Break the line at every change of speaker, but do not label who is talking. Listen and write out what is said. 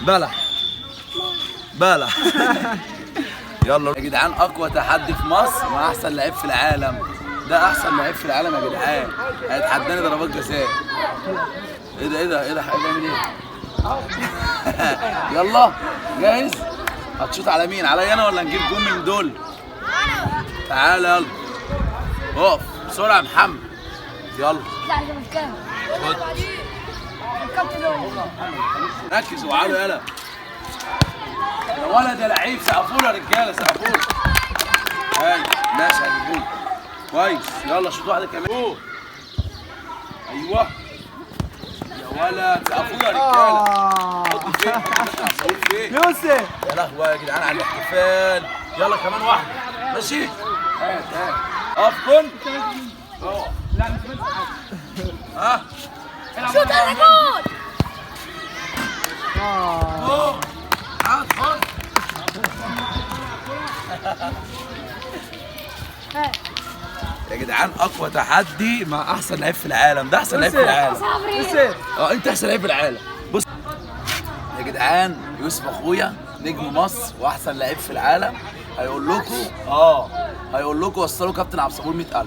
بلح بلح. يلا يا جدعان، اقوى تحدي في مصر مع احسن لعيب في العالم. ده احسن لعيب في العالم يا جدعان، هيتحداني ضربات جزاء. ايه ده ايه ده ايه ده، هيعمل ايه؟ يلا جاهز؟ هتشوط على مين؟ عليا انا ولا نجيب جون من دول؟ تعالى يلا اقف بسرعه يا محمد. يلا ركز وعالوا يلا يا ولد يا لعيب. سقفوا يا رجاله، سقفوا. هاي ماشي، هجيبوه كويس. يلا شوط واحده كمان. ايوه يا ولد، سقفوا يا رجاله. حطوا فين؟ حطوا فين؟
يوسف
يا لهوي يا جدعان على الاحتفال. يلا كمان واحده ماشي. هات هات اقف كنت اقف.
لا مش بس.
ها
شوت على جول.
هات خد. يا جدعان اقوى تحدي مع احسن لعيب في العالم. ده احسن لعيب في العالم.
يوسف
انت احسن لعيب في العالم. بص يا جدعان، يوسف اخويا نجم مصر واحسن لعيب في العالم. هيقول لكم وصلوا كابتن عبد الصبور 100,000.